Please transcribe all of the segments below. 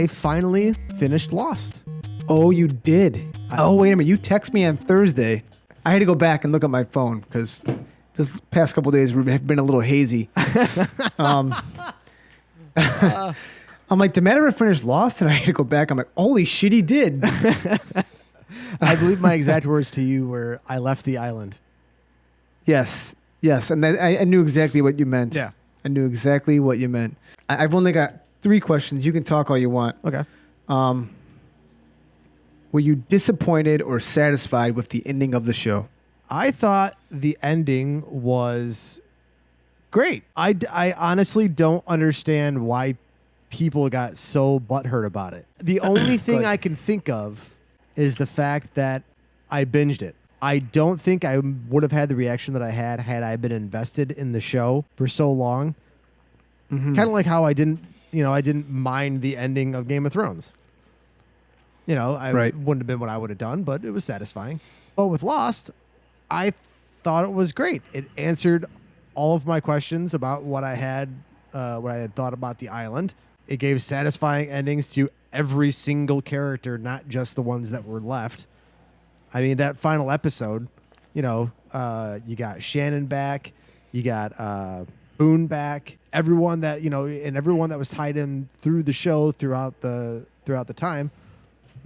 I finally finished Lost. Oh, you did? Oh, wait a minute. You text me on Thursday. I had to go back and look at my phone because this past couple of days have been a little hazy. I'm like, did Matt ever finish Lost? And I had to go back. I'm like, holy shit, he did. I believe my exact words to you were, I left the island. Yes. And I knew exactly what you meant. Yeah. I knew exactly what you meant. I've only got 3 questions. You can talk all you want. Okay. Were you disappointed or satisfied with the ending of the show? I thought the ending was great. I honestly don't understand why people got so butthurt about it. The only thing I can think of is the fact that I binged it. I don't think I would have had the reaction that I had I been invested in the show for so long. Mm-hmm. Kind of like how I didn't mind the ending of Game of Thrones. Wouldn't have been what I would have done, but it was satisfying. But with Lost, I thought it was great. It answered all of my questions about what I had thought about the island. It gave satisfying endings to every single character, not just the ones that were left. I mean, that final episode, you got Shannon back, you got Boone back, everyone that and everyone that was tied in through the show throughout the time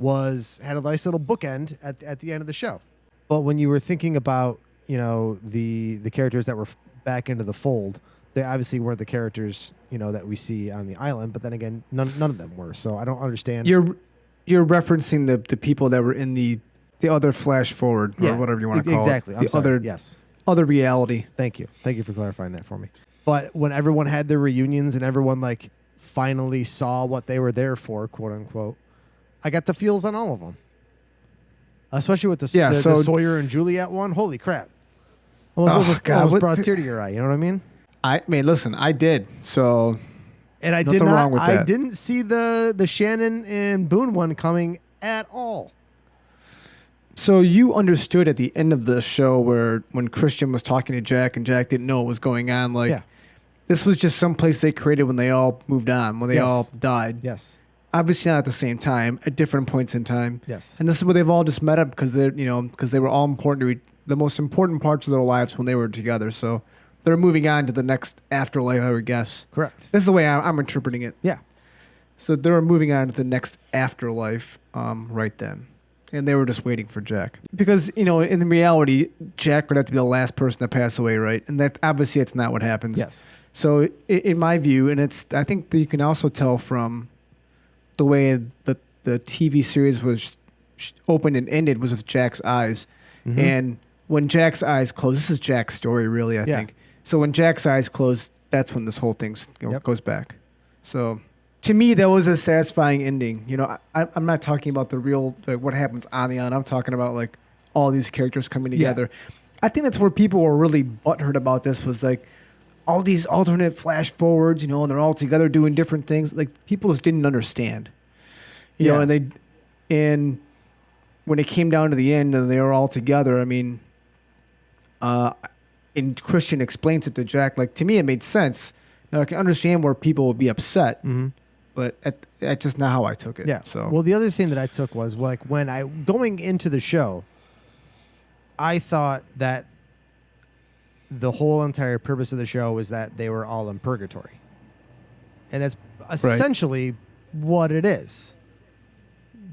had a nice little bookend at the end of the show. But when you were thinking about the characters that were back into the fold, they obviously weren't the characters that we see on the island. But then again, none of them were. So I don't understand. You're referencing the people that were in the other flash forward or whatever you want to call exactly. it. Exactly. Other reality. Thank you for clarifying that for me. But when everyone had their reunions and everyone finally saw what they were there for, quote unquote, I got the feels on all of them. Especially with the Sawyer and Juliet one. Holy crap. Almost brought a tear to your eye. You know what I mean? I mean, listen, I did. So, and I did not. Wrong with that. I didn't see the Shannon and Boone one coming at all. So you understood at the end of the show when Christian was talking to Jack and Jack didn't know what was going on. This was just some place they created when they all moved on, when they all died. Yes. Obviously not at the same time, at different points in time. Yes. And this is where they've all just met up because they were all important the most important parts of their lives when they were together. So they're moving on to the next afterlife, I would guess. Correct. This is the way I'm interpreting it. Yeah. So they're moving on to the next afterlife right then. And they were just waiting for Jack. Because, in reality, Jack would have to be the last person to pass away, right? And that obviously it's not what happens. Yes. So in my view, and I think that you can also tell from the way the TV series was opened and ended was with Jack's eyes. Mm-hmm. And when Jack's eyes close, this is Jack's story, really, I think. So when Jack's eyes close, that's when this whole thing goes back. So to me, that was a satisfying ending. I'm not talking about the real what happens on the island. I'm talking about all these characters coming together. Yeah. I think that's where people were really butthurt about this was all these alternate flash forwards, and they're all together doing different things. People just didn't understand, you know, and when it came down to the end and they were all together, I mean, and Christian explains it to Jack, to me, it made sense. Now I can understand where people would be upset, but that's just not how I took it. Yeah. So, well, the other thing that I took was when going into the show, I thought that the whole entire purpose of the show was that they were all in purgatory. And that's essentially what it is.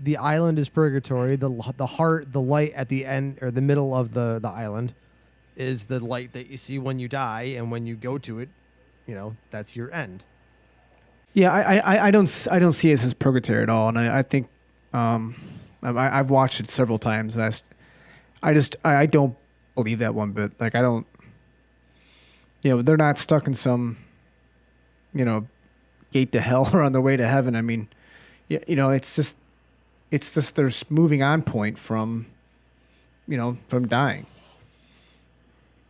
The island is purgatory. The light at the end or the middle of the island is the light that you see when you die. And when you go to it, that's your end. Yeah, I don't see it as purgatory at all. And I think I've watched it several times. And I don't believe that one bit. I don't. They're not stuck in some, gate to hell or on the way to heaven. I mean, it's just they're moving on point from dying.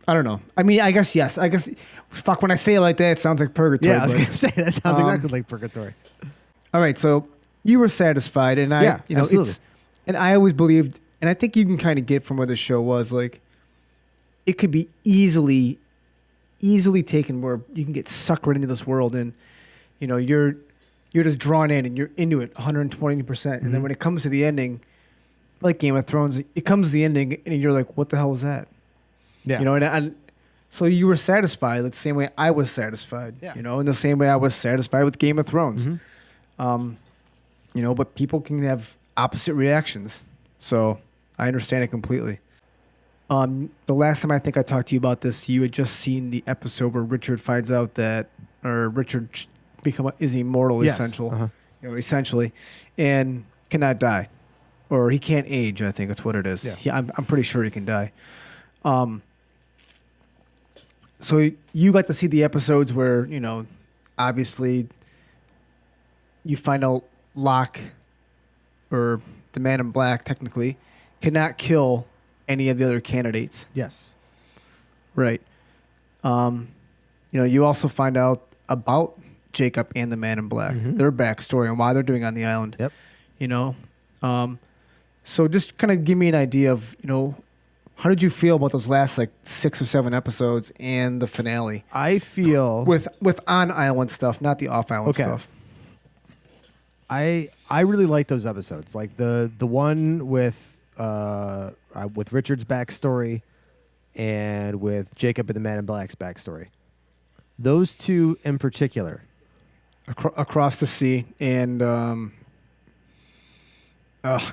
I don't know. I mean, I guess, yes. I guess, fuck, when I say it like that, it sounds like purgatory. Yeah, I was going to say, that sounds exactly like purgatory. All right, so you were satisfied, and absolutely. And I always believed, and I think you can kind of get from where the show was, it could be easily taken where you can get sucked right into this world, and you're you're just drawn in and you're into it 120%. And then when it comes to the ending, like Game of Thrones, it comes to the ending and you're like, what the hell is that? Yeah. You know, and so you were satisfied the same way I was satisfied. Yeah. You know, in the same way I was satisfied with Game of Thrones. You know, but people can have opposite reactions. So I understand it completely. The last time I think I talked to you about this, you had just seen the episode where Richard finds out that, or Richard is immortal, Yes. you know, essentially, and cannot die, or he can't age. I think that's what it is. Yeah. I'm pretty sure he can die. So you got to see the episodes where, you know, obviously you find out Locke, or the Man in Black, technically, cannot kill any of the other candidates. Yes. Right. You know, you also find out about Jacob and the Man in Black, their backstory and why they're doing on the island. Yep. You know, so just kind of give me an idea of, you know, how did you feel about those last like 6 or 7 episodes and the finale I feel with on island stuff, not the off island stuff? I really like those episodes, like the one with Richard's backstory and with Jacob and the Man in Black's backstory. Those two in particular. Across the Sea and oh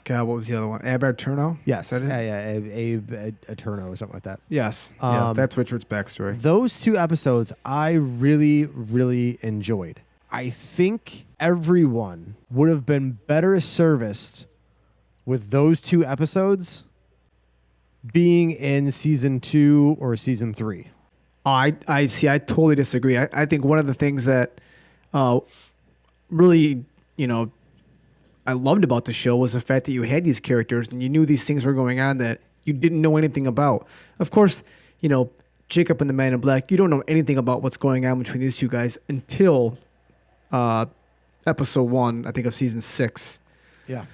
god, what was the other one? Abe Turno? Yes. Is that it? Yeah, Abe Eterno or something like that. Yes. Yes, that's Richard's backstory. Those two episodes I really, really enjoyed. I think everyone would have been better serviced with those two episodes being in season 2 or season 3. I see. I totally disagree. I think one of the things that really, you know, I loved about the show was the fact that you had these characters and you knew these things were going on that you didn't know anything about. Of course, you know, Jacob and the Man in Black, you don't know anything about what's going on between these two guys until episode 1, I think, of season 6. Yeah.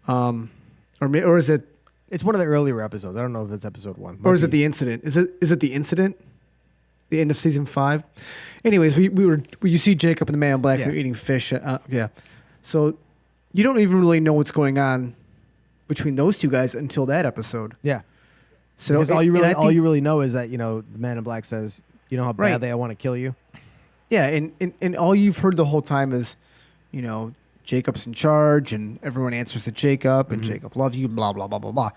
Or is it? It's one of the earlier episodes. I don't know if it's episode 1. Or is it the incident? Is it the incident? The end of season 5. Anyways, you see Jacob and the Man in Black, Yeah. they're eating fish. Yeah. So you don't even really know what's going on between those two guys until that episode. Yeah. So Because all you really know is that, you know, the Man in Black says, you know how Right. badly I want to kill you. Yeah, and all you've heard the whole time is, you know, Jacob's in charge and everyone answers to Jacob and Jacob loves you, blah, blah, blah, blah, blah.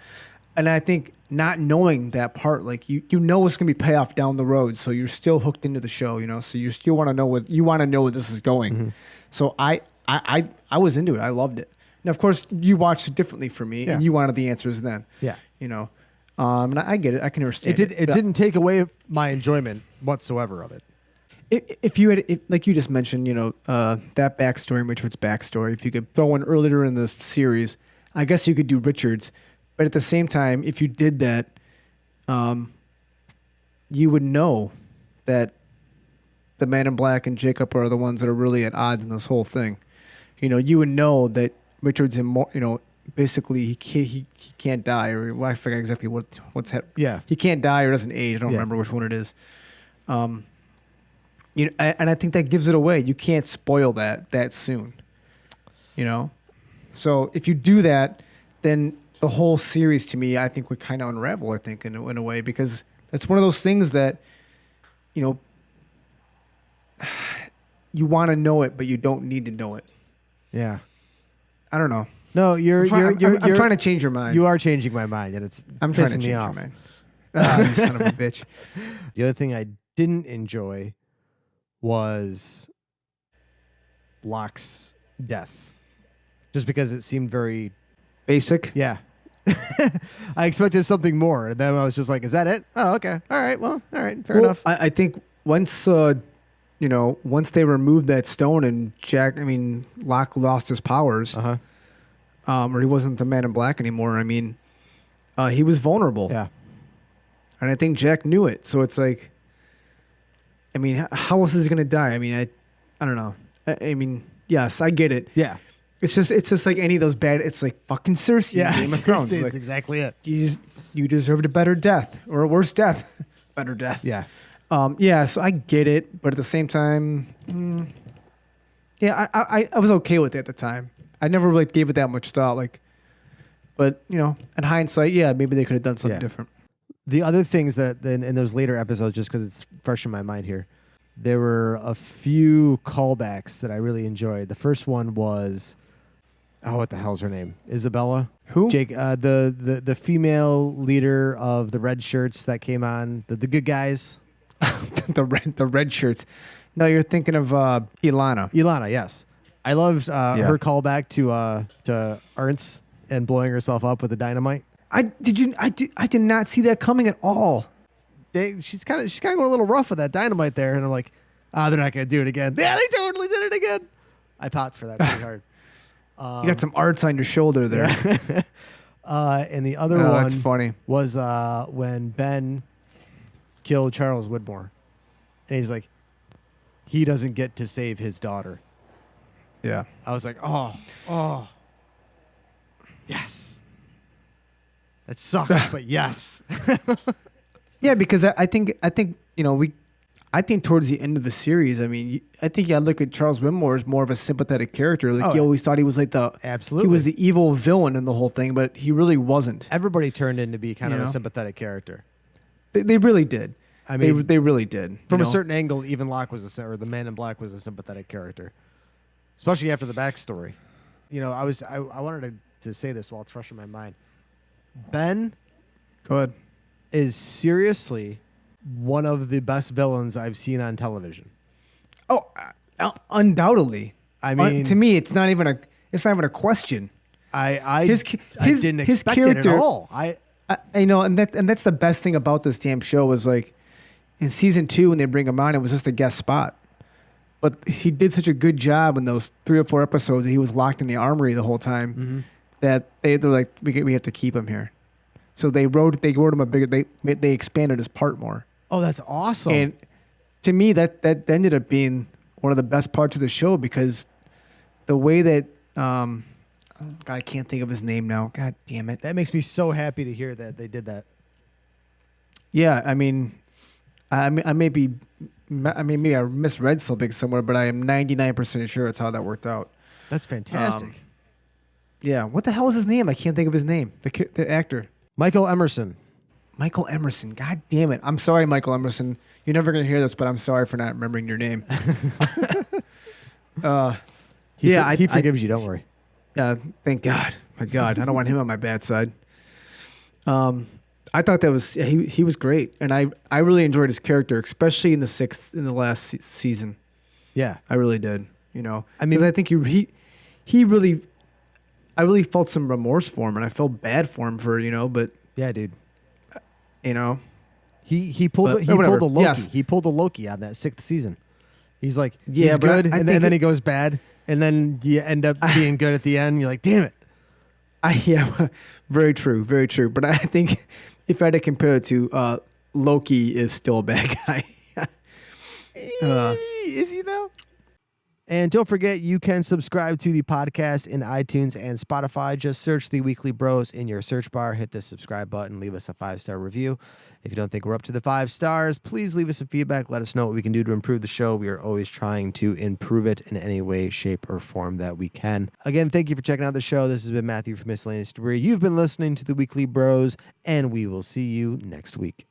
And I think not knowing that part, like you know it's going to be payoff down the road, so you're still hooked into the show, you know, so you still want to know where this is going. So I was into it. I loved it. And of course, you watched it differently from me, and you wanted the answers then. Yeah. You know, and I get it. I can understand It didn't take away my enjoyment whatsoever of it. If you had, like you just mentioned, you know, that backstory, Richard's backstory, if you could throw in earlier in the series, I guess you could do Richard's. But at the same time, if you did that, you would know that the Man in Black and Jacob are the ones that are really at odds in this whole thing. You know, you would know that Richard's you know, basically he can't die, or well, I forget exactly what's happening. Yeah. He can't die or doesn't age. I don't remember which one it is. You know, and I think that gives it away. You can't spoil that soon. You know, so if you do that, then the whole series to me, I think, would kind of unravel. I think in a way, because that's one of those things that, you know, you want to know it, but you don't need to know it. Yeah. I don't know. No, I'm trying to change your mind. You are changing my mind, and it's I'm trying to pissing change me your off. mind. Ah, you son of a bitch. The other thing I didn't enjoy was Locke's death, just because it seemed very Basic. yeah. I expected something more, and then I was just like, "Is that it? Oh, okay, all right, well, all right, fair enough." I think once once they removed that stone and Locke lost his powers, or he wasn't the Man in Black anymore. I mean, he was vulnerable. Yeah, and I think Jack knew it. So it's like, I mean, how else is he gonna die? I mean, I don't know. I mean, yes, I get it. yeah, It's just like any of those bad. It's like fucking Cersei in yeah. Game of Thrones. It's Like, exactly it. you deserved a better death or a worse death. Better death. Yeah, Yeah, so I get it, but at the same time, Yeah, I was okay with it at the time. I never really gave it that much thought. Like, but in hindsight, yeah, maybe they could have done something different. The other things that in those later episodes, just because it's fresh in my mind here, there were a few callbacks that I really enjoyed. The first one was, what the hell's her name? Isabella? Who? Jake, the female leader of the red shirts that came on, the good guys. the red shirts. No, you're thinking of Ilana. Ilana, yes. I loved her callback to Ernst and blowing herself up with the dynamite. I did not see that coming at all. She's kind of going a little rough with that dynamite there, and I'm like, they're not going to do it again. Yeah, they totally did it again. I popped for that pretty hard. You got some arts on your shoulder there. Yeah. And the other one that's funny. Was when Ben killed Charles Widmore, and he's like, he doesn't get to save his daughter. Yeah. I was like, oh, yes. That sucks, but yes. Yeah, because I think I think towards the end of the series, I mean, I think I look at Charles Widmore as more of a sympathetic character. Like you always thought he was like absolutely, he was the evil villain in the whole thing, but he really wasn't. Everybody turned in to be kind of a sympathetic character. They really did. I mean, they really did. From a certain angle, even Locke was or the Man in Black was a sympathetic character, especially after the backstory. I wanted to say this while it's fresh in my mind. Ben, go ahead, is seriously one of the best villains I've seen on television. Oh, undoubtedly. I mean, to me, it's not even a question. I didn't expect it at all. I know, and that's the best thing about this damn show was like in season 2 when they bring him on, it was just a guest spot. But he did such a good job in those 3 or 4 episodes that he was locked in the armory the whole time that they're like, we have to keep him here. So they wrote him a bigger. They expanded his part more. Oh, that's awesome! And to me, that ended up being one of the best parts of the show because the way that God, I can't think of his name now. God damn it! That makes me so happy to hear that they did that. Yeah, I mean, I maybe I misread something somewhere, but I am 99% sure it's how that worked out. That's fantastic. Yeah, what the hell is his name? I can't think of his name. The actor. Michael Emerson. Michael Emerson. God damn it. I'm sorry, Michael Emerson. You're never going to hear this, but I'm sorry for not remembering your name. He forgives you. Don't worry. Thank God. My God. I don't want him on my bad side. I thought that was he was great, and I really enjoyed his character, especially in the last season. Yeah, I really did. I mean, because I think he really, I really felt some remorse for him, and I felt bad for him but yeah, dude. He pulled the Loki. Yes. He pulled the Loki on that 6th season. He's like, yeah, he's good, and then he goes bad, and then you end up being good at the end. You're like, damn it. Yeah, very true, very true. But I think if I had to compare it to Loki is still a bad guy. Is he though? And don't forget, you can subscribe to the podcast in iTunes and Spotify. Just search The Weekly Bros in your search bar. Hit the subscribe button. Leave us a 5-star review. If you don't think we're up to the 5 stars, please leave us some feedback. Let us know what we can do to improve the show. We are always trying to improve it in any way, shape, or form that we can. Again, thank you for checking out the show. This has been Matthew from Miscellaneous Debris. You've been listening to The Weekly Bros, and we will see you next week.